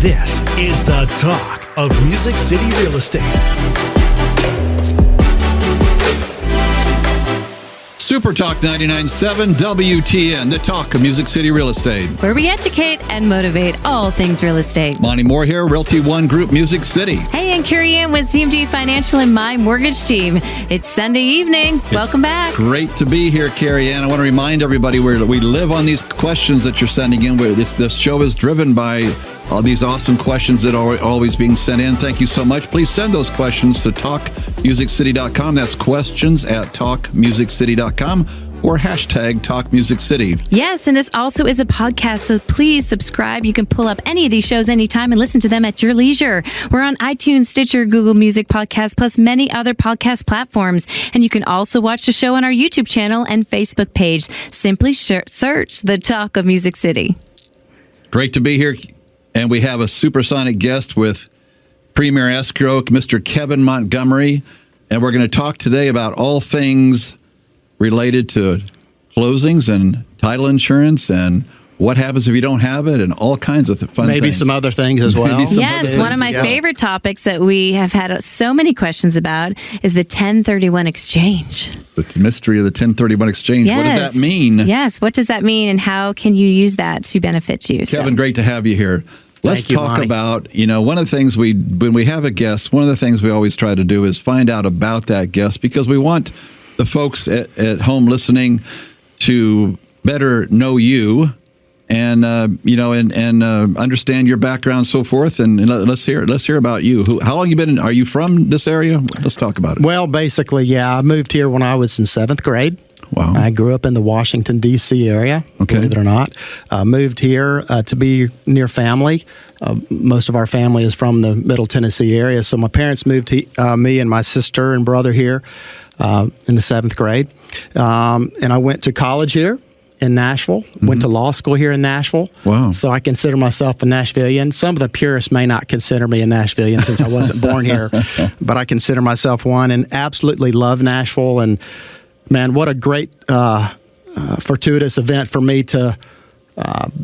This is the talk of Music City Real Estate. Super Talk 99.7 WTN, the talk of Music City Real Estate. Where we educate and motivate all things real estate. Monte Mohr here, Realty One Group, Music City. Hey, and Carey Ann with CMG Financial and my mortgage team. It's Sunday evening. Welcome back. Great to be here, Carey Ann. I want to remind everybody we live on these questions that you're sending in. This show is driven by all these awesome questions that are always being sent in. Thank you so much. Please send those questions to talkmusiccity.com. That's questions at talkmusiccity.com or hashtag talkmusiccity. Yes, and this also is a podcast, so please subscribe. You can pull up any of these shows anytime and listen to them at your leisure. We're on iTunes, Stitcher, Google Music Podcast, plus many other podcast platforms. And you can also watch the show on our YouTube channel and Facebook page. Simply search The Talk of Music City. Great to be here. And we have a supersonic guest with Premier Escrow, Mr. Kevin Montgomery. And we're going to talk today about all things related to closings and title insurance and what happens if you don't have it and all kinds of fun Maybe things. Some other things as well. Yes, one of my favorite topics that we have had so many questions about is the 1031 exchange. The mystery of the 1031 exchange. Yes. What does that mean? Yes, what does that mean and how can you use that to benefit you? Kevin, great to have you here. Let's talk about, one of the things when we have a guest, one of the things we always try to do is find out about that guest because we want the folks at home listening to better know you and understand your background and so forth. And let's hear about you. How long you been are you from this area? Let's talk about it. Well, basically, yeah, I moved here when I was in 7th grade. Wow. I grew up in the Washington, D.C. area, believe it or not. Moved here to be near family. Most of our family is from the Middle Tennessee area. So my parents moved me and my sister and brother here in the 7th grade. And I went to college here in Nashville, went to law school here in Nashville. Wow. So I consider myself a Nashvilleian. Some of the purists may not consider me a Nashvilleian since I wasn't born here, but I consider myself one and absolutely love Nashville. And man, what a great fortuitous event for me to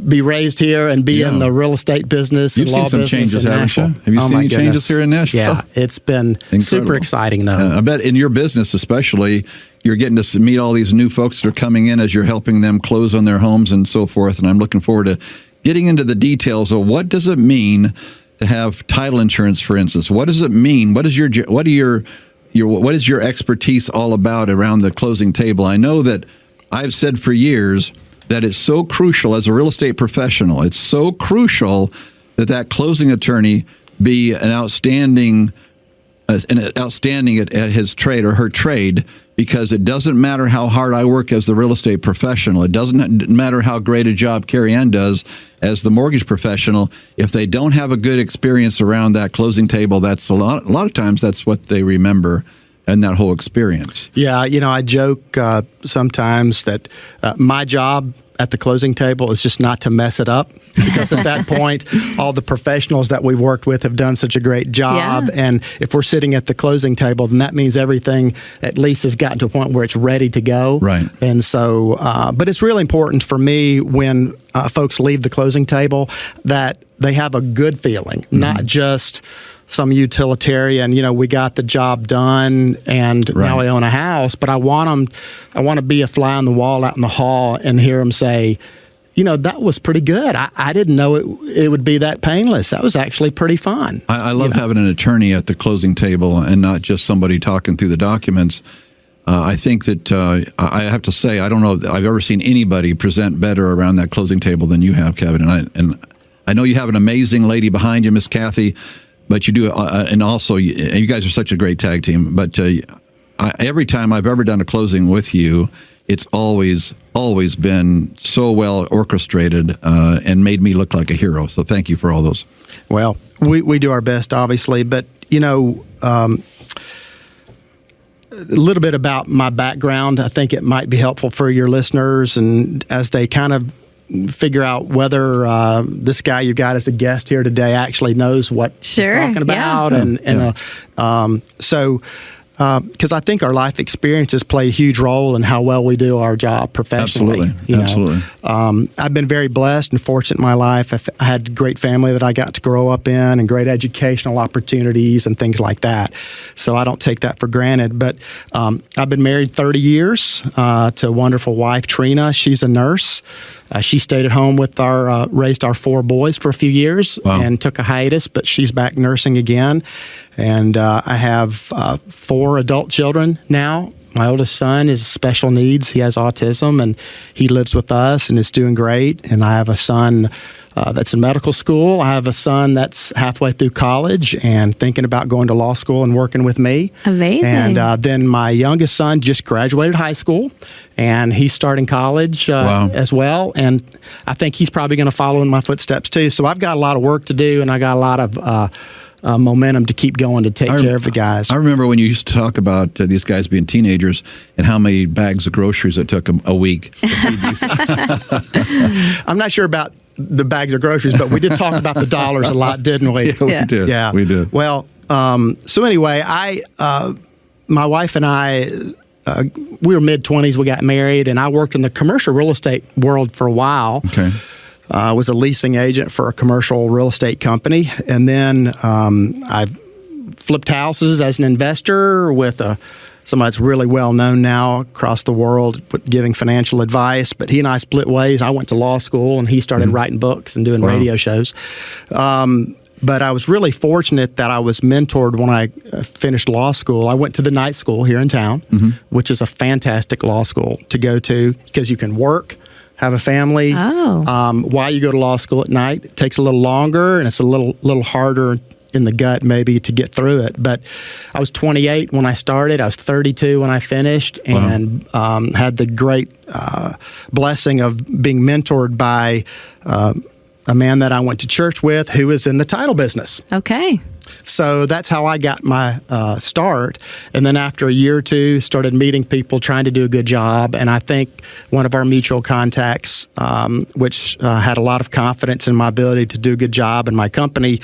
be raised here and be in the real estate business and law business. You've seen some changes, haven't you? Have you seen any changes here in Nashville? Yeah, it's been super exciting, though. I bet in your business especially, you're getting to meet all these new folks that are coming in as you're helping them close on their homes and so forth. And I'm looking forward to getting into the details of what does it mean to have title insurance, for instance. What does it mean? What is your expertise all about around the closing table? I know that I've said for years that it's so crucial as a real estate professional. It's so crucial that closing attorney be an outstanding at his trade or her trade, because it doesn't matter how hard I work as the real estate professional. It doesn't matter how great a job Carey Ann does as the mortgage professional. If they don't have a good experience around that closing table, that's a lot of times that's what they remember and that whole experience. Yeah, I joke sometimes that my job at the closing table is just not to mess it up, because at that point, all the professionals that we worked with have done such a great job. Yeah. And if we're sitting at the closing table, then that means everything at least has gotten to a point where it's ready to go. Right. And so, but it's really important for me when folks leave the closing table that they have a good feeling, not just some utilitarian, we got the job done and now I own a house, but I want to be a fly on the wall out in the hall and hear them say, that was pretty good. I didn't know it would be that painless. That was actually pretty fun. I love having an attorney at the closing table and not just somebody talking through the documents. I think that I have to say, I don't know if I've ever seen anybody present better around that closing table than you have, Kevin. And I know you have an amazing lady behind you, Miss Kathy. But you do, and also you guys are such a great tag team. But every time I've ever done a closing with you, it's always been so well orchestrated and made me look like a hero. So thank you for all those. Well, we do our best, obviously. But, a little bit about my background, I think it might be helpful for your listeners, and as they kind of figure out whether this guy you got as a guest here today actually knows what he's talking about. Yeah. So because I think our life experiences play a huge role in how well we do our job professionally. Absolutely. I've been very blessed and fortunate in my life. I had a great family that I got to grow up in and great educational opportunities and things like that. So I don't take that for granted. But I've been married 30 years to a wonderful wife, Trina. She's a nurse. She stayed at home with raised our 4 boys for a few years and took a hiatus, but she's back nursing again. And I have 4 adult children now. My oldest son is special needs. He has autism, and he lives with us and is doing great. And I have a son that's in medical school. I have a son that's halfway through college and thinking about going to law school and working with me. Amazing. And then my youngest son just graduated high school, and he's starting college as well. And I think he's probably going to follow in my footsteps too. So I've got a lot of work to do, and I got a lot of momentum to keep going to take care of the guys. I remember when you used to talk about these guys being teenagers and how many bags of groceries it took them a week to feed these. I'm not sure about the bags of groceries, but we did talk about the dollars a lot, didn't we? Yeah, we did. Yeah, we did. Well, so anyway, my wife and I, we were mid-20s. We got married, and I worked in the commercial real estate world for a while. Okay. I was a leasing agent for a commercial real estate company, and then I flipped houses as an investor with somebody that's really well known now across the world, giving financial advice. But he and I split ways. I went to law school, and he started writing books and doing radio shows. But I was really fortunate that I was mentored when I finished law school. I went to the night school here in town, which is a fantastic law school to go to because you can work, have a family. While you go to law school at night, it takes a little longer, and it's a little harder in the gut maybe to get through it. But I was 28 when I started. I was 32 when I finished, and had the great blessing of being mentored by a man that I went to church with who is in the title business. Okay. So that's how I got my start. And then after a year or two, started meeting people, trying to do a good job. And I think one of our mutual contacts, which had a lot of confidence in my ability to do a good job, and my company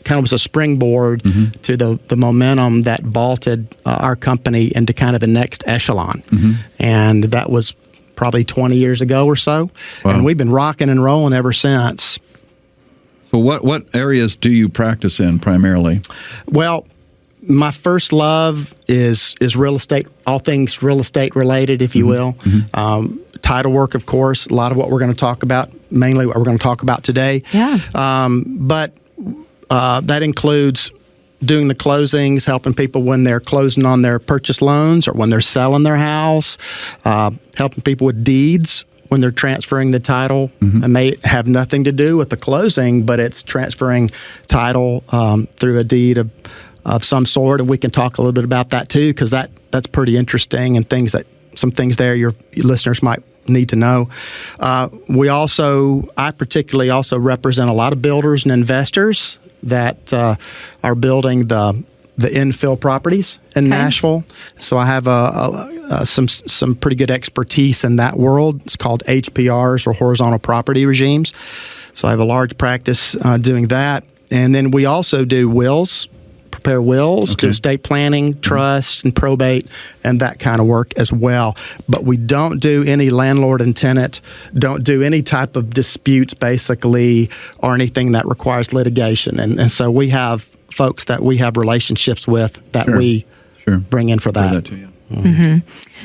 kind of was a springboard to the momentum that vaulted our company into kind of the next echelon. And that was probably 20 years ago or so. And we've been rocking and rolling ever since. So what areas do you practice in primarily? Well, my first love is real estate, all things real estate related, if you will. Title work, of course, a lot of what we're going to talk about, mainly what we're going to talk about today. Yeah. But that includes doing the closings, helping people when they're closing on their purchase loans or when they're selling their house, helping people with deeds when they're transferring the title. It may have nothing to do with the closing, but it's transferring title through a deed of some sort, and we can talk a little bit about that too, because that's pretty interesting, and some things there your listeners might need to know. I particularly also represent a lot of builders and investors that are building the infill properties in Nashville. So I have some pretty good expertise in that world. It's called HPRs, or horizontal property regimes. So I have a large practice doing that. And then we also do wills, prepare wills, do estate planning, trust, and probate, and that kind of work as well. But we don't do any landlord and tenant, don't do any type of disputes, basically, or anything that requires litigation. And so we have folks that we have relationships with that we bring in for that.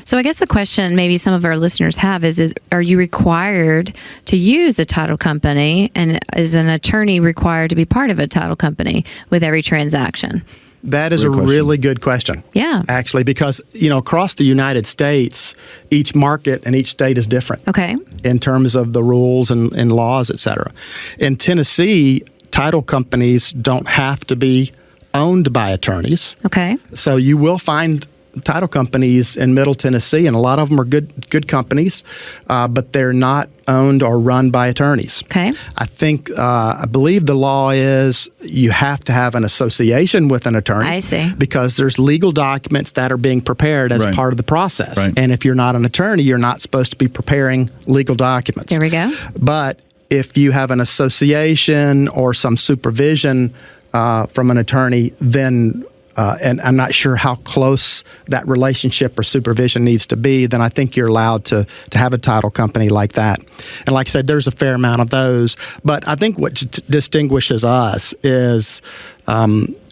So I guess the question maybe some of our listeners have is are you required to use a title company, and is an attorney required to be part of a title company with every transaction? That is really good question. Yeah. Actually, because, across the United States, each market and each state is different. Okay. In terms of the rules and laws, et cetera. In Tennessee, title companies don't have to be owned by attorneys. Okay. So you will find title companies in Middle Tennessee, and a lot of them are good companies, but they're not owned or run by attorneys. Okay. I believe the law is you have to have an association with an attorney. I see. Because there's legal documents that are being prepared as part of the process. Right. And if you're not an attorney, you're not supposed to be preparing legal documents. There we go. But if you have an association or some supervision from an attorney, then and I'm not sure how close that relationship or supervision needs to be, then I think you're allowed to have a title company like that. And like I said, there's a fair amount of those. But I think what distinguishes us is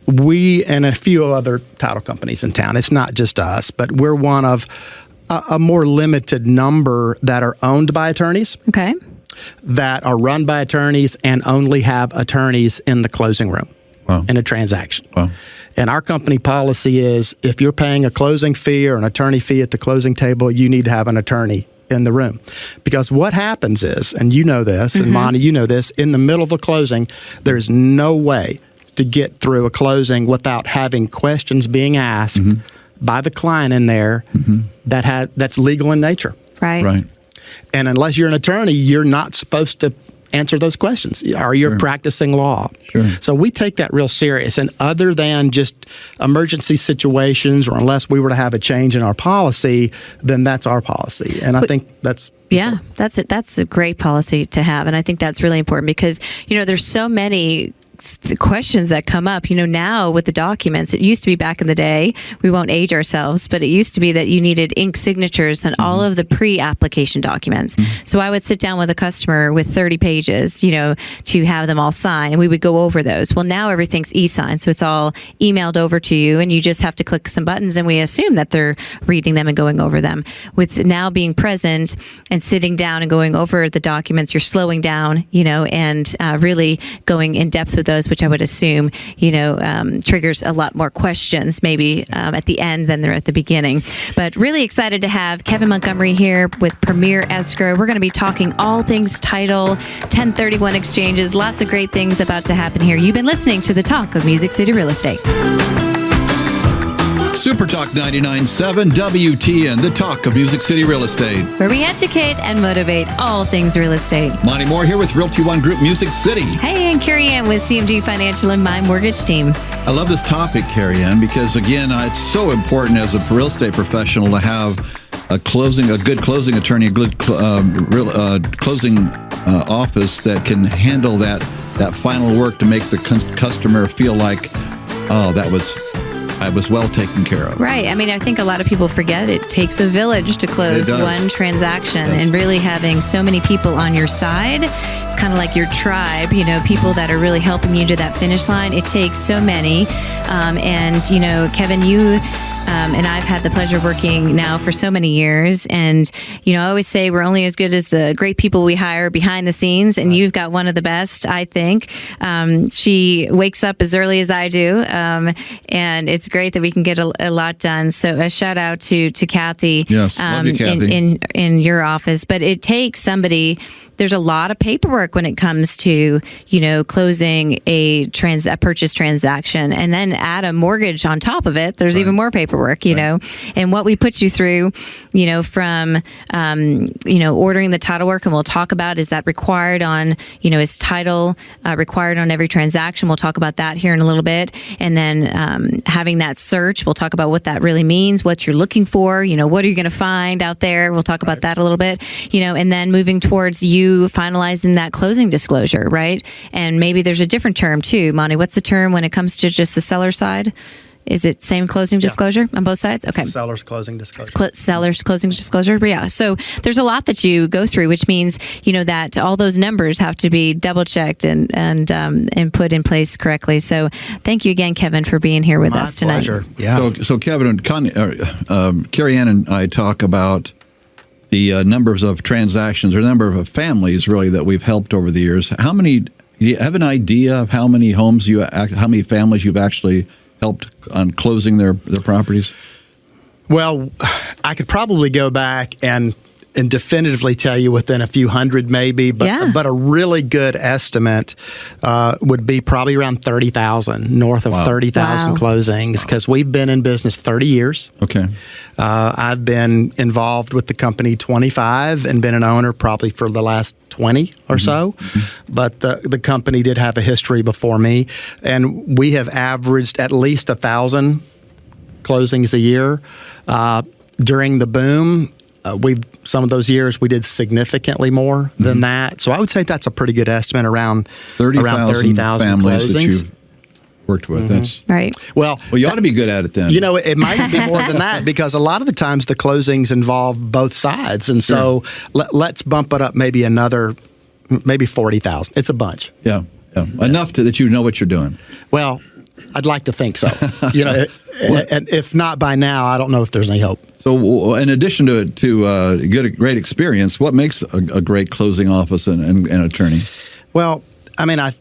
we and a few other title companies in town. It's not just us, but we're one of a more limited number that are owned by attorneys. Okay. That are run by attorneys and only have attorneys in the closing room. Wow. In a transaction. Wow. And our company policy is if you're paying a closing fee or an attorney fee at the closing table, you need to have an attorney in the room. Because what happens is, and you know this, and Monte, you know this, in the middle of a closing, there's no way to get through a closing without having questions being asked by the client in there that's legal in nature. Right. Right. And unless you're an attorney, you're not supposed to answer those questions, or you're practicing law. Sure. So we take that real serious. And other than just emergency situations, or unless we were to have a change in our policy, then that's our policy. And I think that's... Yeah, that's it. That's a great policy to have. And I think that's really important because, there's so many questions that come up, now with the documents. It used to be back in the day, we won't age ourselves, but it used to be that you needed ink signatures on all of the pre-application documents. So I would sit down with a customer with 30 pages, to have them all signed, and we would go over those. Well, now everything's e-signed, so it's all emailed over to you, and you just have to click some buttons, and we assume that they're reading them and going over them. With now being present and sitting down and going over the documents, you're slowing down, and really going in depth with those, which I would assume, triggers a lot more questions maybe at the end than they're at the beginning. But really excited to have Kevin Montgomery here with Premier Escrow. We're going to be talking all things title, 1031 exchanges, lots of great things about to happen here. You've been listening to the Talk of Music City Real Estate. Super Talk 99.7 WTN, the Talk of Music City Real Estate. Where we educate and motivate all things real estate. Monte Mohr here with Realty One Group Music City. Hey, and Carey Ann with CMG Financial and my mortgage team. I love this topic, Carey Ann, because again, it's so important as a real estate professional to have a good closing attorney, a good closing office that can handle that final work to make the customer feel like, oh, I was well taken care of. Right. I mean, I think a lot of people forget it takes a village to close one transaction, and really having so many people on your side. It's kind of like your tribe, people that are really helping you to that finish line. It takes so many. And, Kevin, you and I've had the pleasure of working now for so many years. And, I always say we're only as good as the great people we hire behind the scenes. And you've got one of the best, I think. She wakes up as early as I do. And it's great that we can get a lot done. So a shout out to Kathy, yes, love you, Kathy. In your office. But it takes somebody. There's a lot of paperwork when it comes to, closing a purchase transaction, and then add a mortgage on top of it. There's even more paperwork, and what we put you through, from, ordering the title work, and we'll talk about, is that required on, is title required on every transaction? We'll talk about that here in a little bit. And then having that search, we'll talk about what that really means, what you're looking for, what are you going to find out there? We'll talk about that a little bit, and then moving towards you finalizing that closing disclosure, right? And maybe there's a different term too. Monte, what's the term when it comes to just the seller side? Is it same closing disclosure on both sides? Okay. Seller's closing disclosure. Seller's closing disclosure. Yeah. So there's a lot that you go through, which means, that all those numbers have to be double checked and put in place correctly. So thank you again, Kevin, for being here with us tonight. My pleasure. Yeah. So Kevin and Carey Ann and I talk about the numbers of transactions, or number of families really that we've helped over the years. Do you have an idea of how many families you've actually helped on closing their properties? Well, I could probably go back and definitively tell you within a few hundred maybe, but a really good estimate would be probably around 30,000, north of 30,000 closings, because we've been in business 30 years. Okay. I've been involved with the company 25 and been an owner probably for the last 20 or so, but the company did have a history before me, and we have averaged at least 1,000 closings a year. During the boom, some of those years we did significantly more than that. So I would say that's a pretty good estimate, around 30,000 families closings. that you've worked with. That's Right. Well, you ought to be good at it then. It might be more than that because a lot of the times the closings involve both sides. And so let's bump it up maybe maybe 40,000. It's a bunch. Yeah. Enough that you know what you're doing. Well, I'd like to think so. And if not by now, I don't know if there's any hope. So, in addition to a great experience, what makes a great closing office and attorney? Well, I mean, I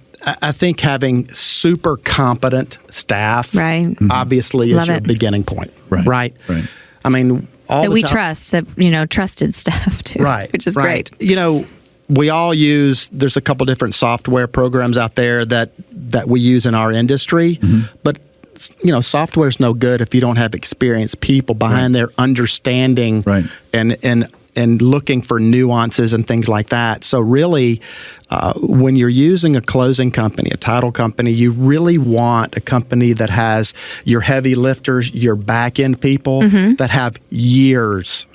think having super competent staff, Right. obviously, Love is your it. beginning point. Right. I mean, all That the we time, trust, trusted staff too. Right. Which is right. great. We all there's a couple different software programs out there that we use in our industry, but software's no good if you don't have experienced people behind there understanding and looking for nuances and things like that. So really, when you're using a closing company, a title company, you really want a company that has your heavy lifters, your back end people that have years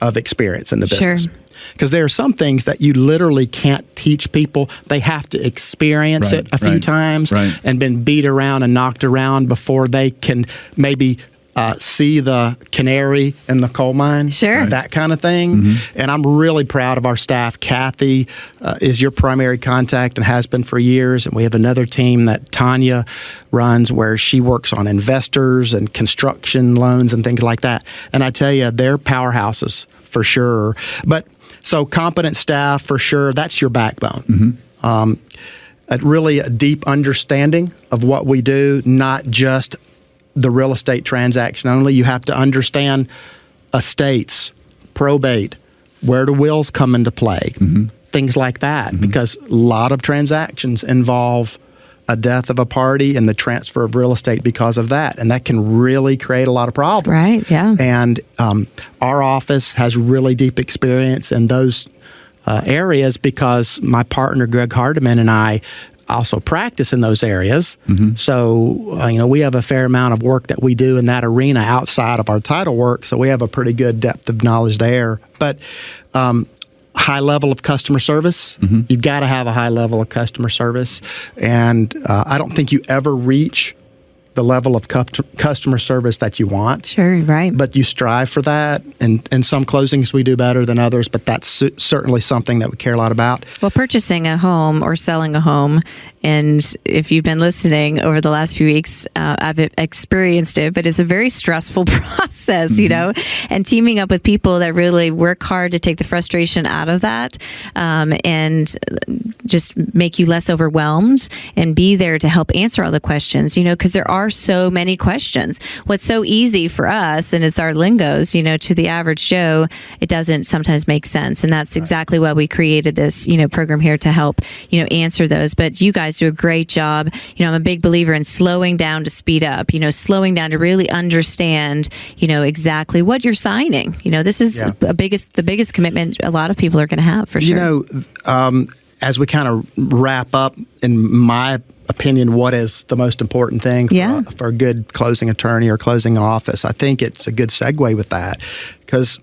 of experience in the business. Sure. Because there are some things that you literally can't teach people. They have to experience it a few times and been beat around and knocked around before they can maybe see the canary in the coal mine. Sure. That kind of thing. And I'm really proud of our staff. Kathy is your primary contact and has been for years. And we have another team that Tanya runs where she works on investors and construction loans and things like that. And I tell you, they're powerhouses for sure. But so competent staff for sure, that's your backbone. Really a deep understanding of what we do, not just the real estate transaction only. You have to understand estates, probate, where do wills come into play, things like that, because a lot of transactions involve a death of a party and the transfer of real estate because of that. And that can really create a lot of problems. Right, yeah. And our office has really deep experience in those areas because my partner, Greg Hardiman, and I also practice in those areas. So, we have a fair amount of work that we do in that arena outside of our title work. So we have a pretty good depth of knowledge there. But high level of customer service. You've got to have a high level of customer service. And I don't think you ever reach the level of customer service that you want. Sure, right. But you strive for that. And some closings we do better than others, but that's certainly something that we care a lot about. Well, purchasing a home or selling a home, and if you've been listening over the last few weeks, I've experienced it, but it's a very stressful process, and teaming up with people that really work hard to take the frustration out of that and just make you less overwhelmed and be there to help answer all the questions, because there are so many questions. What's so easy for us, and it's our lingos, to the average Joe, it doesn't sometimes make sense. And that's exactly why we created this, program here to help, answer those. But you guys do a great job. I'm a big believer in slowing down to speed up, slowing down to really understand, exactly what you're signing. This is the biggest commitment a lot of people are going to have for sure. As we kind of wrap up, in my opinion, what is the most important thing for a good closing attorney or closing office? I think it's a good segue with that because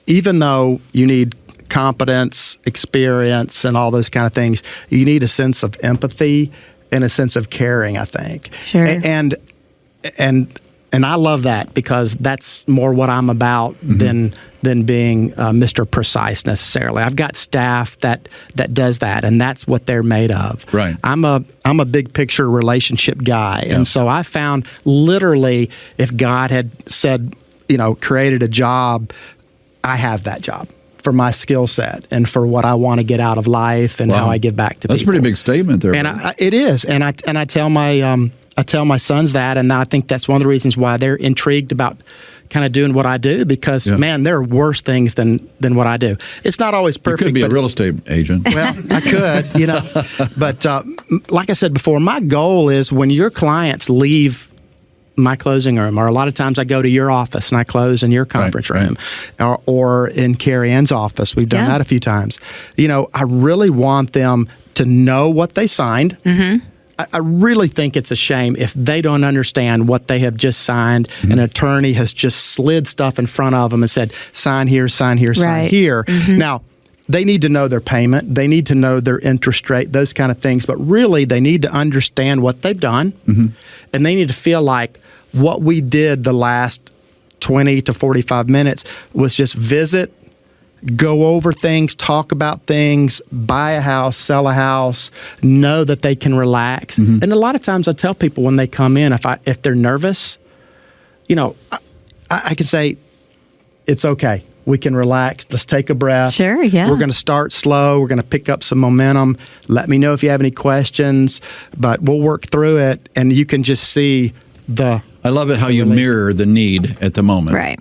even though you need competence, experience, and all those kind of things, you need a sense of empathy and a sense of caring, I think. Sure. And I love that because that's more what I'm about than being Mr. Precise necessarily. I've got staff that does that, and that's what they're made of. Right. I'm a big picture relationship guy, and so I found literally if God had said, created a job, I have that job for my skill set and for what I want to get out of life and how I give back to people. That's a pretty big statement there. And it is, and I tell my sons that, and I think that's one of the reasons why they're intrigued about kind of doing what I do because, man, there are worse things than what I do. It's not always perfect. You could be a real estate agent. Well, I could, But like I said before, my goal is when your clients leave my closing room, or a lot of times I go to your office and I close in your conference room, or in Carey Ann's office. We've done that a few times. I really want them to know what they signed. I really think it's a shame if they don't understand what they have just signed. An attorney has just slid stuff in front of them and said, sign here, sign here, sign here. Now, they need to know their payment. They need to know their interest rate, those kind of things. But really, they need to understand what they've done. And they need to feel like what we did the last 20 to 45 minutes was just visit, go over things, talk about things, buy a house, sell a house, know that they can relax. And a lot of times I tell people when they come in, if they're nervous, I can say, it's okay. We can relax. Let's take a breath. Sure, yeah. We're going to start slow. We're going to pick up some momentum. Let me know if you have any questions, but we'll work through it, and you can just see I love it how you mirror the need at the moment. Right.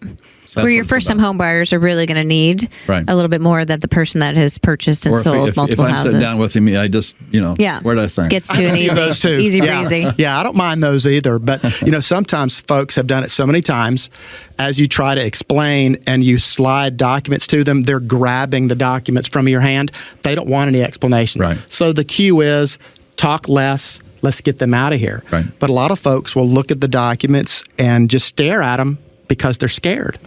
Where your first-time home buyers are really going to need a little bit more than the person that has purchased and sold multiple houses. If I'm sitting down with him, I just, where did I sign? Gets to an easy breezy. Yeah, I don't mind those either. But, sometimes folks have done it so many times. As you try to explain and you slide documents to them, they're grabbing the documents from your hand. They don't want any explanation. Right. So the cue is talk less. Let's get them out of here. Right. But a lot of folks will look at the documents and just stare at them because they're scared.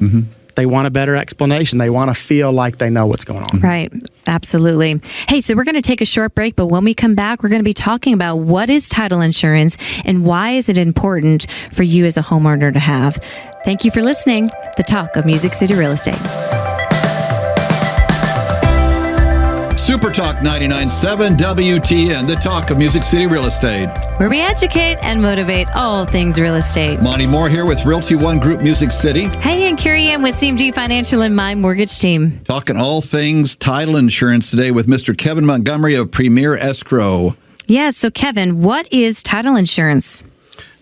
They want a better explanation. They want to feel like they know what's going on. Right. Absolutely. Hey, so we're going to take a short break, but when we come back, we're going to be talking about what is title insurance and why is it important for you as a homeowner to have. Thank you for listening. The Talk of Music City Real Estate. Super Talk 99.7 WTN, the Talk of Music City Real Estate. Where we educate and motivate all things real estate. Monte Mohr here with Realty One Group Music City. Hey, and Carey Ann with CMG Financial and my mortgage team. Talking all things title insurance today with Mr. Kevin Montgomery of Premier Escrow. Yes, so Kevin, what is title insurance?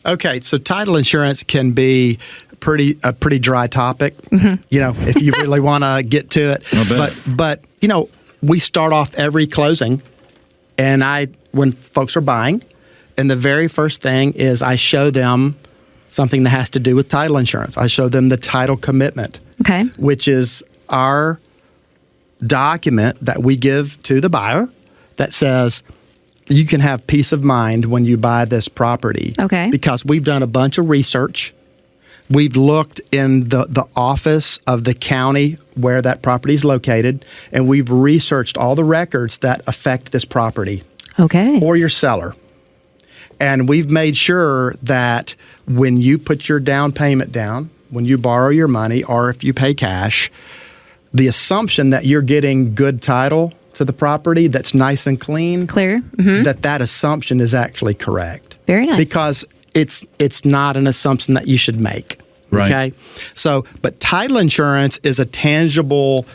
Okay, so title insurance can be a pretty dry topic, if you really want to get to it. But we start off every closing, and when folks are buying, and the very first thing is I show them something that has to do with title insurance. I show them the title commitment, which is our document that we give to the buyer that says you can have peace of mind when you buy this property. Because we've done a bunch of research. We've looked in the office of the county where that property is located, and we've researched all the records that affect this property or your seller. And we've made sure that when you put your down payment down, when you borrow your money, or if you pay cash, the assumption that you're getting good title to the property that's nice and clean, clear, that assumption is actually correct. Very nice. Because it's not an assumption that you should make. Right. Okay. So, but title insurance is a tangible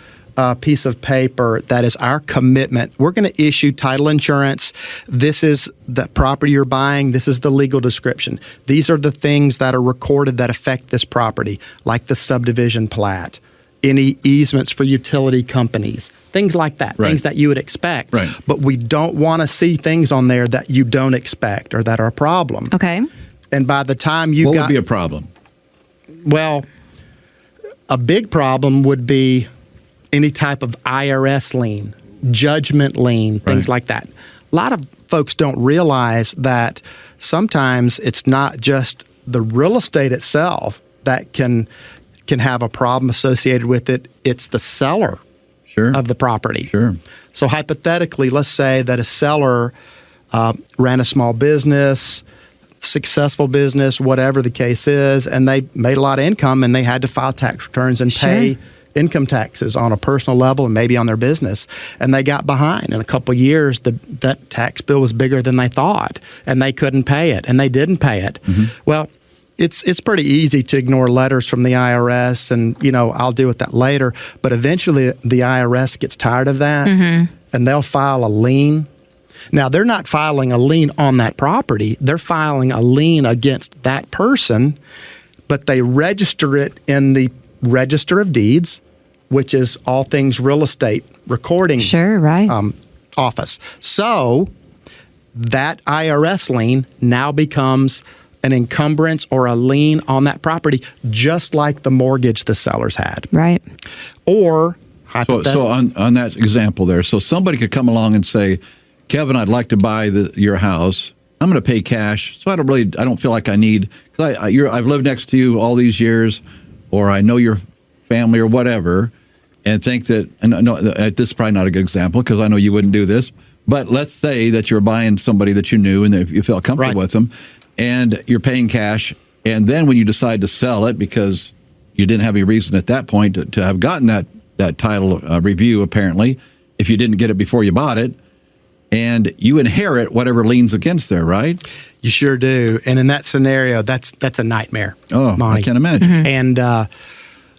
piece of paper that is our commitment. We're going to issue title insurance. This is the property you're buying. This is the legal description. These are the things that are recorded that affect this property, like the subdivision plat, any easements for utility companies, things like that, things that you would expect. Right. But we don't want to see things on there that you don't expect or that are a problem. And by the time what would be a problem? Well, a big problem would be any type of IRS lien, judgment lien, things like that. A lot of folks don't realize that sometimes it's not just the real estate itself that can have a problem associated with it. It's the seller of the property. So hypothetically, let's say that a seller ran a small business, successful business, whatever the case is, and they made a lot of income and they had to file tax returns and pay income taxes on a personal level and maybe on their business. And they got behind. In a couple of years, that tax bill was bigger than they thought, and they couldn't pay it, and they didn't pay it. Well, it's pretty easy to ignore letters from the IRS, and, I'll deal with that later. But eventually, the IRS gets tired of that, and they'll file a lien. Now, they're not filing a lien on that property. They're filing a lien against that person, but they register it in the Register of Deeds, which is all things real estate recording office. So that IRS lien now becomes an encumbrance or a lien on that property, just like the mortgage the sellers had. Or, so on that example there, so somebody could come along and say, Kevin, I'd like to buy your house. I'm going to pay cash, so I don't feel like I need, because I've lived next to you all these years, or I know your family or whatever, and think that, and no, this is probably not a good example because I know you wouldn't do this, but let's say that you're buying somebody that you knew and that you felt comfortable with them, and you're paying cash, and then when you decide to sell it because you didn't have any reason at that point to have gotten that title review, apparently, if you didn't get it before you bought it, and you inherit whatever liens against there, right? You sure do. And in that scenario, that's a nightmare. Oh, Monty. I can imagine. Mm-hmm. And well,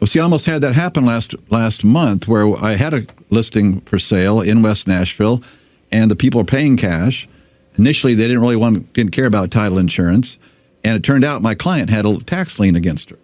see, I almost had that happen last month where I had a listing for sale in West Nashville, and the people are paying cash. Initially, they didn't care about title insurance, and it turned out my client had a tax lien against her.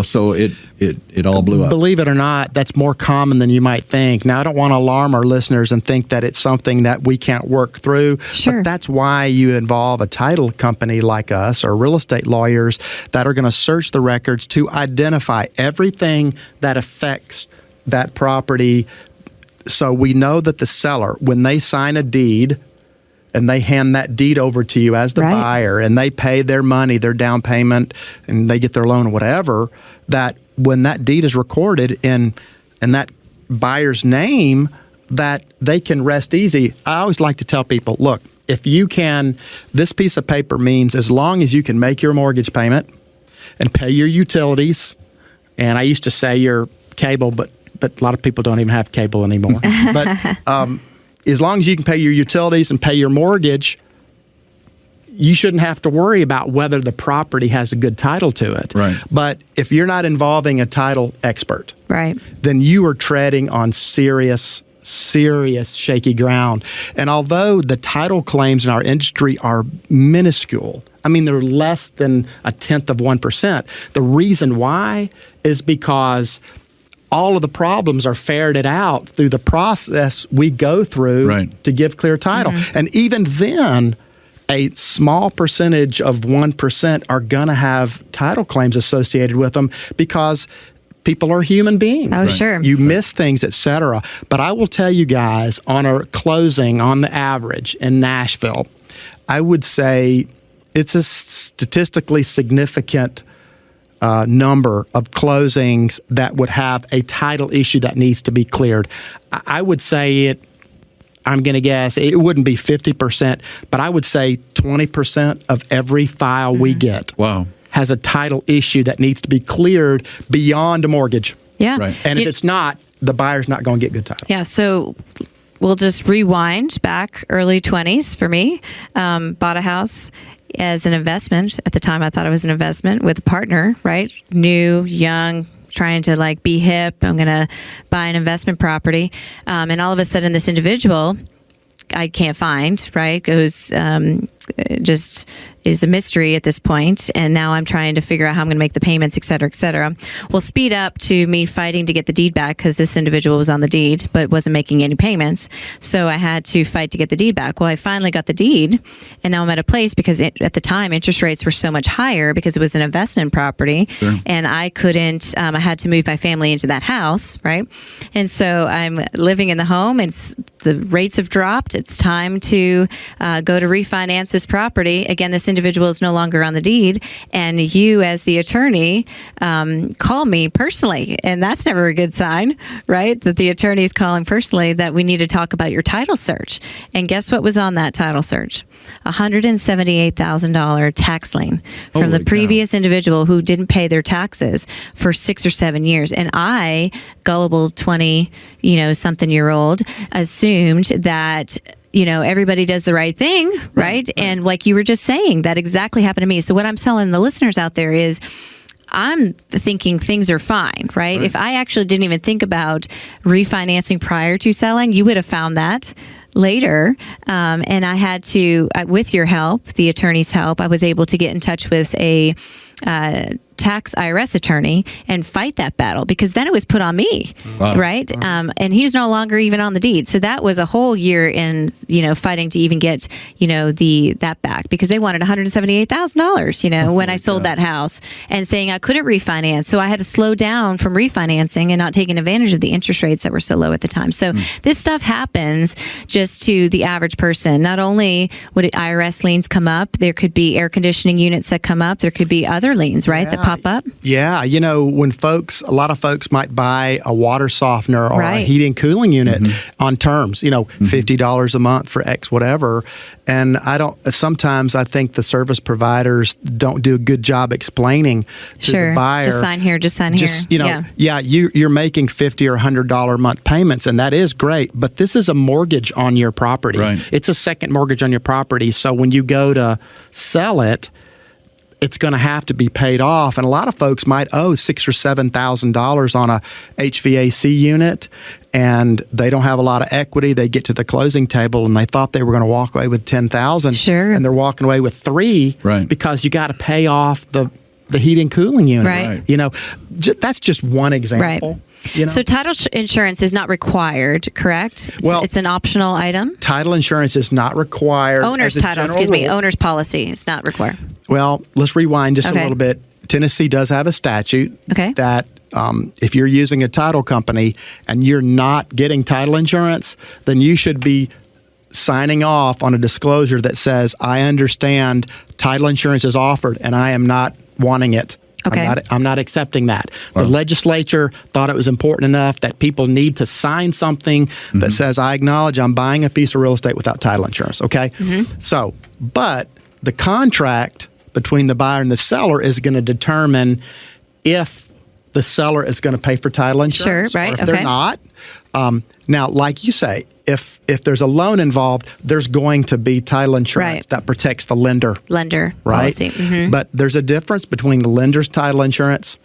So it all blew up. Believe it or not, that's more common than you might think. Now, I don't want to alarm our listeners and think that it's something that we can't work through. Sure. But that's why you involve a title company like us or real estate lawyers that are going to search the records to identify everything that affects that property. So we know that the seller, when they sign a deed, and they hand that deed over to you as the buyer, and they pay their money, their down payment, and they get their loan or whatever, that when that deed is recorded in that buyer's name, that they can rest easy. I always like to tell people, look, if you can, this piece of paper means as long as you can make your mortgage payment and pay your utilities, and I used to say your cable, but a lot of people don't even have cable anymore. But as long as you can pay your utilities and pay your mortgage, you shouldn't have to worry about whether the property has a good title to it. Right. But if you're not involving a title expert, then you are treading on serious shaky ground. And although the title claims in our industry are minuscule, I mean, they're less than 0.1%. The reason why is because all of the problems are ferreted out through the process we go through to give clear title. Mm-hmm. And even then, a small percentage of 1% are going to have title claims associated with them because people are human beings. Oh, sure. You miss things, et cetera. But I will tell you guys, on a closing, on the average in Nashville, I would say it's a statistically significant number of closings that would have a title issue that needs to be cleared. I would say I'm going to guess it wouldn't be 50%, but I would say 20% of every file we get has a title issue that needs to be cleared beyond a mortgage. Yeah. Right. And if it's not, the buyer's not going to get good title. Yeah, so we'll just rewind back early 20s for me. Bought a house as an investment. At the time, I thought it was an investment with a partner, right? New, young, trying to be hip. I'm going to buy an investment property. And all of a sudden, this individual I can't find, right? Goes just is a mystery at this point, and now I'm trying to figure out how I'm going to make the payments, et cetera, et cetera. Well, speed up to me fighting to get the deed back because this individual was on the deed but wasn't making any payments. So I had to fight to get the deed back. Well, I finally got the deed, and now I'm at a place because at the time interest rates were so much higher because it was an investment property, and I couldn't. I had to move my family into that house, right? And so I'm living in the home. The rates have dropped. It's time to go to refinance this property. Again, this individual is no longer on the deed, and you as the attorney call me personally, and that's never a good sign, right? That the attorney is calling personally that we need to talk about your title search. And guess what was on that title search? $178,000 tax lien from the previous individual who didn't pay their taxes for 6 or 7 years. And I, gullible 20-something-year-old, assumed that everybody does the right thing, right? And like you were just saying, that exactly happened to me. So what I'm telling the listeners out there is I'm thinking things are fine, right? If I actually didn't even think about refinancing prior to selling, you would have found that later. And I had to, with your help, the attorney's help, I was able to get in touch with a tax IRS attorney and fight that battle, because then it was put on me, right? And he's no longer even on the deed. So that was a whole year in, fighting to even get, that back, because they wanted $178,000, when I sold that house, and saying I couldn't refinance. So I had to slow down from refinancing and not taking advantage of the interest rates that were so low at the time. So this stuff happens just to the average person. Not only would IRS liens come up, there could be air conditioning units that come up. There could be other other liens, right, that pop up? Yeah. When a lot of folks might buy a water softener or a Right. heating cooling unit on terms, $50 a month for X whatever. And sometimes I think the service providers don't do a good job explaining to the buyer. Just sign here, just sign here. You're making $50 or $100 a month payments, and that is great, but this is a mortgage on your property. Right. It's a second mortgage on your property. So when you go to sell it, it's going to have to be paid off. And a lot of folks might owe $6,000 or $7,000 on a HVAC unit, and they don't have a lot of equity. They get to the closing table and they thought they were going to walk away with $10,000. Sure. And they're walking away with $3,000 Right. because you got to pay off the heating and cooling unit. Right. That's just one example. Right. You know? So title insurance is not required, correct? It's an optional item. Title insurance is not required. Owner's as a title, general rule. Owner's policy is not required. Well, let's rewind just a Okay. little bit. Tennessee does have a statute that if you're using a title company and you're not getting title insurance, then you should be signing off on a disclosure that says, I understand title insurance is offered and I am not wanting it. Okay. I'm not accepting that. The legislature thought it was important enough that people need to sign something that says, I acknowledge I'm buying a piece of real estate without title insurance, okay? So, but the contract between the buyer and the seller is going to determine if the seller is going to pay for title insurance. Sure, right, or if they're not. Now, like you say, if there's a loan involved, there's going to be title insurance that protects the lender. Lender right? policy. But there's a difference between the lender's title insurance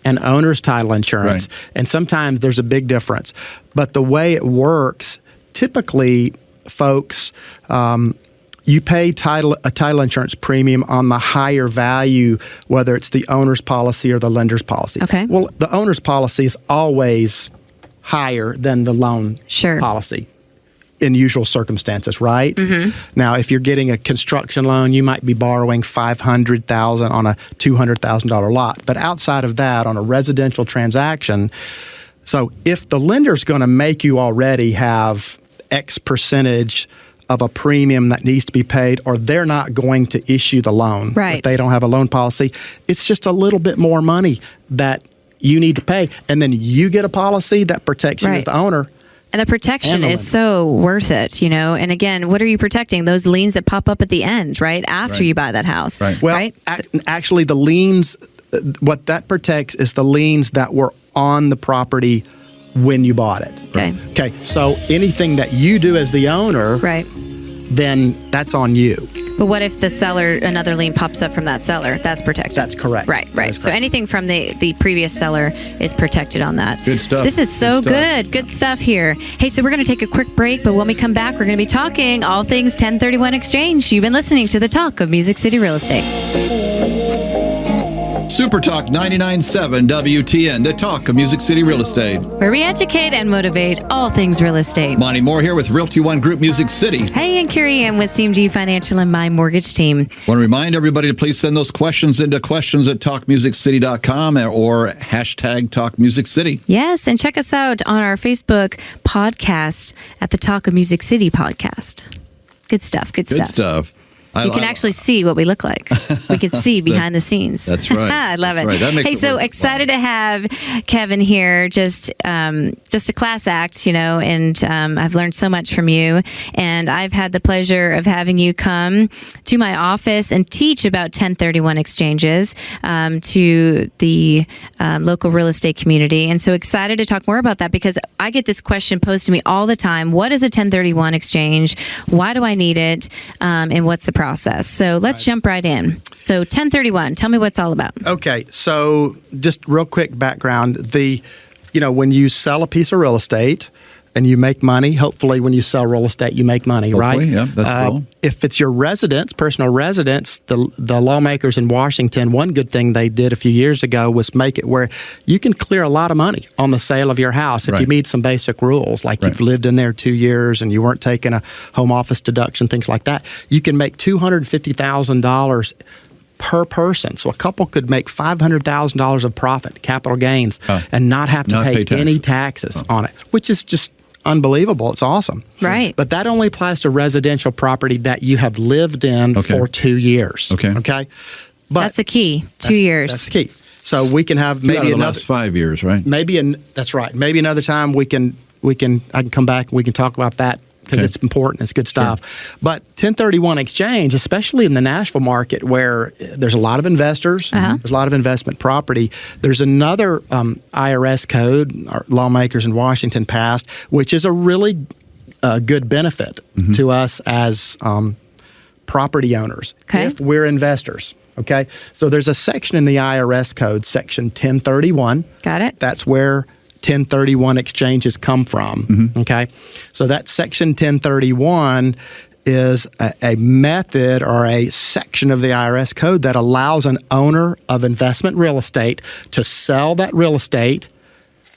and owner's title insurance. Right. And sometimes there's a big difference. But the way it works, typically, folks, you pay a title insurance premium on the higher value, whether it's the owner's policy or the lender's policy. Okay. Well, the owner's policy is always higher than the loan policy in usual circumstances, right? Now, if you're getting a construction loan, you might be borrowing $500,000 on a $200,000 lot. But outside of that, on a residential transaction, so if the lender's going to make you already have X percentage of a premium that needs to be paid, or they're not going to issue the loan if they don't have a loan policy, it's just a little bit more money that you need to pay. And then you get a policy that protects you as the owner. And the protection is so worth it, And again, what are you protecting? Those liens that pop up at the end, right? After you buy that house. Right. Well, actually, the liens, what that protects is the liens that were on the property when you bought it. Okay. So anything that you do as the owner, then that's on you. But what if the seller, another lien pops up from that seller? That's protected. That's correct. Right. So anything from the previous seller is protected on that. Good stuff. This is so Good good. Good stuff here. Hey, so we're going to take a quick break, but when we come back, we're going to be talking all things 1031 exchange. You've been listening to the Talk of Music City Real Estate. Super Talk 99.7 WTN, the talk of Music City Real Estate. Where we educate and motivate all things real estate. Monte Mohr here with Realty One Group Music City. Hey, and Carey Ann with CMG Financial and my mortgage team. Want to remind everybody to please send those questions into questions@talkmusiccity.com or hashtag TalkMusicCity. Yes, and check us out on our Facebook podcast at the Talk of Music City podcast. Good stuff. Good stuff. You can actually see what we look like. We can see behind the scenes. That's right. I love it. Right. That makes hey, it so work. excited to have Kevin here. Just a class act, and I've learned so much from you. And I've had the pleasure of having you come to my office and teach about 1031 exchanges to the local real estate community. And so excited to talk more about that because I get this question posed to me all the time. What is a 1031 exchange? Why do I need it? And what's the process? So let's jump right in. So 1031, tell me what it's all about. Okay, so just real quick background. When you sell a piece of real estate and you make money, hopefully when you sell real estate, you make money, Hopefully, right? yeah, that's cool. If it's your residence, personal residence, the lawmakers in Washington, one good thing they did a few years ago was make it where you can clear a lot of money on the sale of your house if you meet some basic rules, like you've lived in there 2 years and you weren't taking a home office deduction, things like that. You can make $250,000 per person. So a couple could make $500,000 of profit, capital gains, and not have to pay any taxes on it, which is just unbelievable. It's awesome. Right. But that only applies to residential property that you have lived in for 2 years. Okay. But that's the key. 2 years. That's the key. So we can have maybe the another last 5 years, right? That's right. Maybe another time I can come back and we can talk about that because it's important. It's good stuff. Sure. But 1031 exchange, especially in the Nashville market where there's a lot of investors, there's a lot of investment property. There's another IRS code our lawmakers in Washington passed, which is a really good benefit to us as property owners if we're investors. Okay, so there's a section in the IRS code, section 1031. Got it. That's where 1031 exchanges come from. Okay, so that section 1031 is a method or a section of the IRS code that allows an owner of investment real estate to sell that real estate,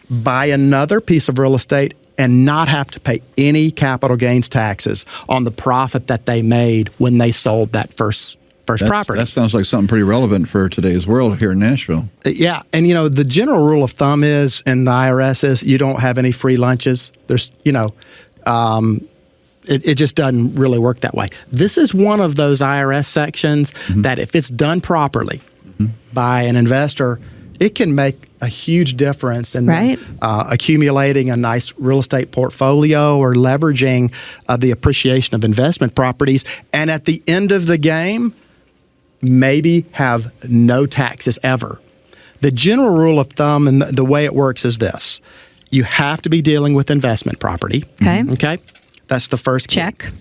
buy another piece of real estate, and not have to pay any capital gains taxes on the profit that they made when they sold that first property. That sounds like something pretty relevant for today's world here in Nashville. Yeah, and the general rule of thumb is in the IRS is you don't have any free lunches. There's, it just doesn't really work that way. This is one of those IRS sections that if it's done properly by an investor, it can make a huge difference in accumulating a nice real estate portfolio or leveraging the appreciation of investment properties. And at the end of the game, maybe have no taxes ever. The general rule of thumb and the way it works is this. You have to be dealing with investment property. Okay? That's the first key. Check.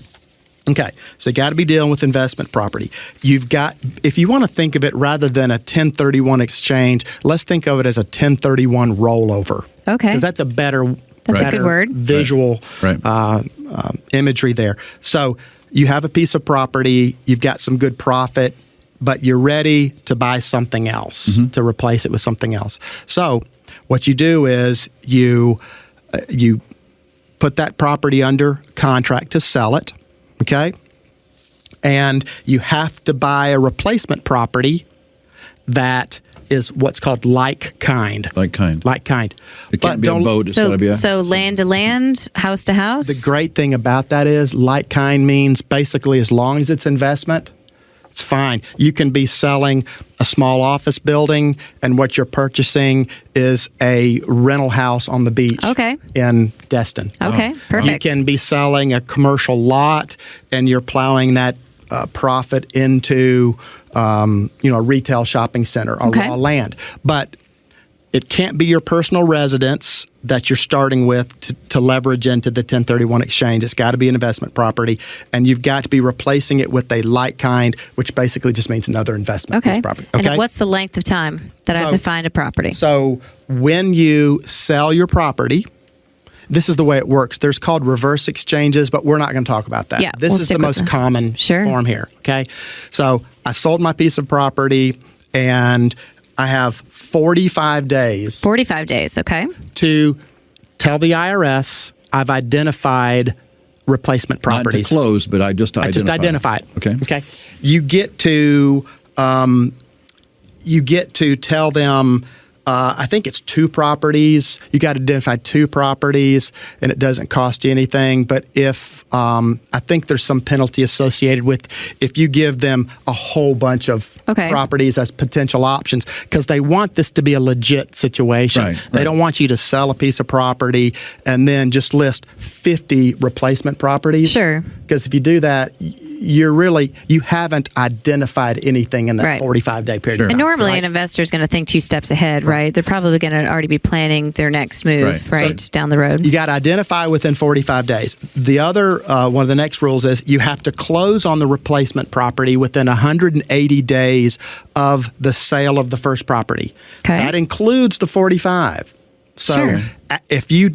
Okay, so you got to be dealing with investment property. If you want to think of it rather than a 1031 exchange, let's think of it as a 1031 rollover. Okay. Because that's a better a good word. Visual imagery there. So you have a piece of property, you've got some good profit, but you're ready to buy something else, to replace it with something else. So what you do is you put that property under contract to sell it, okay? And you have to buy a replacement property that is what's called like kind. Like kind. It can't be a boat. It's got to be so land to land, house to house? The great thing about that is like kind means basically as long as it's investment, it's fine. You can be selling a small office building, and what you're purchasing is a rental house on the beach in Destin. Okay, perfect. You can be selling a commercial lot, and you're plowing that profit into a retail shopping center or raw land. But it can't be your personal residence that you're starting with to leverage into the 1031 exchange. It's got to be an investment property, and you've got to be replacing it with a like kind, which basically just means another investment piece of property. Okay. And what's the length of time that I have to find a property? So when you sell your property, this is the way it works. There's called reverse exchanges, but we're not going to talk about that. Yeah, this is the most common form here. Okay. So I sold my piece of property, and I have 45 days. 45 days, okay. To tell the IRS I've identified replacement properties. Not to close, but I just identify it. Okay. Okay. You get to tell them. I think it's 2 properties. You got to identify 2 properties, and it doesn't cost you anything. But if I think there's some penalty associated with if you give them a whole bunch of properties as potential options, because they want this to be a legit situation. They don't want you to sell a piece of property and then just list 50 replacement properties. Sure. Because if you do that, you haven't identified anything in that 45-day period. And normally an investor is going to think 2 steps ahead, right? They're probably going to already be planning their next move, so down the road. You got to identify within 45 days. The other, one of the next rules is you have to close on the replacement property within 180 days of the sale of the first property. Okay. That includes the 45. So if you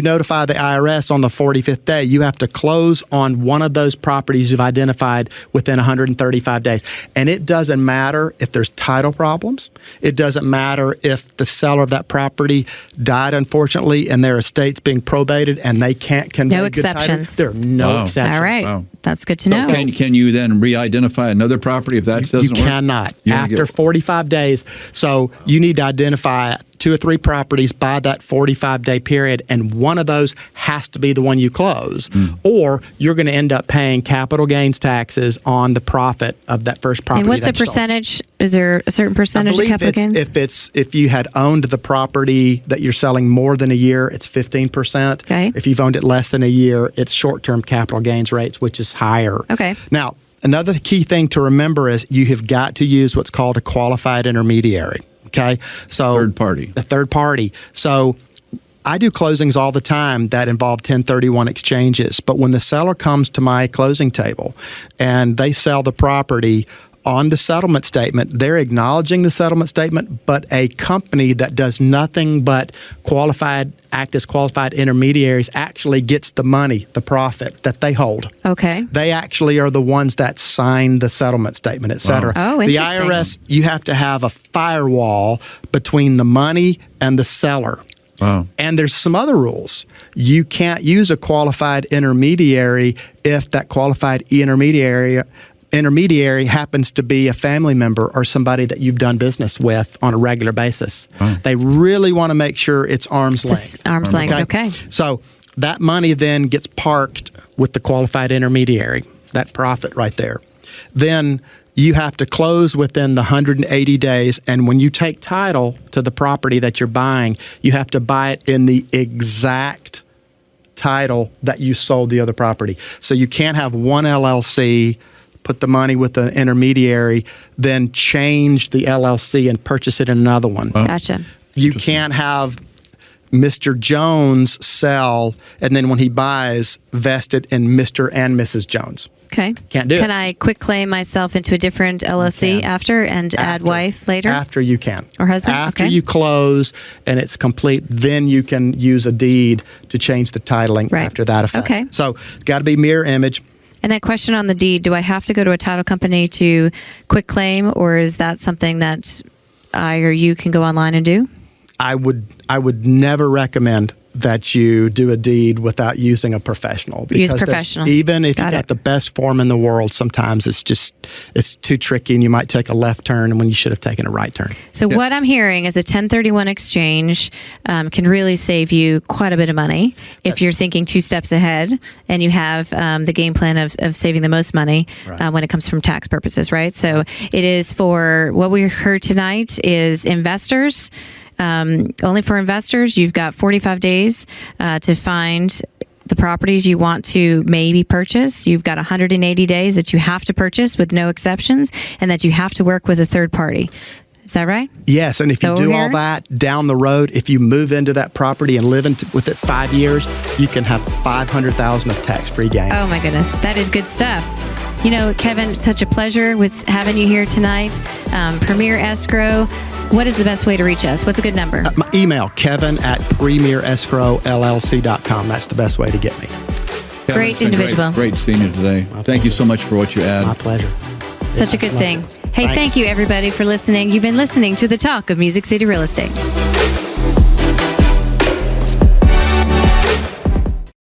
notify the IRS on the 45th day, you have to close on one of those properties you've identified within 135 days. And it doesn't matter if there's title problems. It doesn't matter if the seller of that property died, unfortunately, and their estate's being probated and they can't convey no good exceptions. title. There are no exceptions. All right. That's good to know. So can you then re-identify another property if that doesn't work? You cannot. After 45 days. So you need to identify 2 or 3 properties by that 45-day period, and one of those has to be the one you close, or you're going to end up paying capital gains taxes on the profit of that first property. And what's the that you sold. percentage? Is there a certain percentage of capital gains? If you had owned the property that you're selling more than a year, it's 15%. Okay. If you've owned it less than a year, it's short-term capital gains rates, which is higher. Okay. Now, another key thing to remember is you have got to use what's called a qualified intermediary. Okay. So Third party. A third party. So I do closings all the time that involve 1031 exchanges. But when the seller comes to my closing table and they sell the property, on the settlement statement, they're acknowledging the settlement statement, but a company that does nothing but act as qualified intermediaries actually gets the money, the profit that they hold. Okay. They actually are the ones that sign the settlement statement, et cetera. Wow. Oh, the interesting. IRS, you have to have a firewall between the money and the seller. Wow. And there's some other rules. You can't use a qualified intermediary if that qualified intermediary happens to be a family member or somebody that you've done business with on a regular basis. Oh. They really want to make sure it's arm's length. Arm's length, okay. So that money then gets parked with the qualified intermediary, that profit right there. Then you have to close within the 180 days, and when you take title to the property that you're buying, you have to buy it in the exact title that you sold the other property. So you can't have one LLC, put the money with the intermediary, then change the LLC and purchase it in another one. Gotcha. You can't have Mr. Jones sell, and then when he buys, vest it in Mr. and Mrs. Jones. Okay. Can't do it. Can I quick claim myself into a different LLC after and add wife later? After you can. Or husband? After Okay. you close and it's complete, then you can use a deed to change the titling Right. after that effect. Okay. So got to be mirror image. And that question on the deed, do I have to go to a title company to quick claim, or is that something that I or you can go online and do? I would never recommend that you do a deed without using a professional. Use there's- professional. Even if Got you got it. the best form in the world, sometimes it's too tricky and you might take a left turn when you should have taken a right turn. So what I'm hearing is a 1031 exchange can really save you quite a bit of money if you're thinking 2 steps ahead and you have the game plan of saving the most money when it comes from tax purposes, right? So it is for what we heard tonight is investors. Only for investors. You've got 45 days to find the properties you want to maybe purchase. You've got 180 days that you have to purchase with no exceptions, and that you have to work with a third party. Is that right? Yes, and if you So do here- all that down the road, if you move into that property and live with it 5 years, you can have $500,000 of tax-free gain. Oh my goodness, that is good stuff. You know, Kevin, such a pleasure with having you here tonight. Premier Escrow. What is the best way to reach us? What's a good number? My email, kevin@premierescrowllc.com. That's the best way to get me. Kevin, Great it's been individual. Great seeing you today. Thank you so much for what you add. My pleasure. Such a good thing. Hey, Thanks. thank you everybody for listening. You've been listening to the Talk of Music City Real Estate.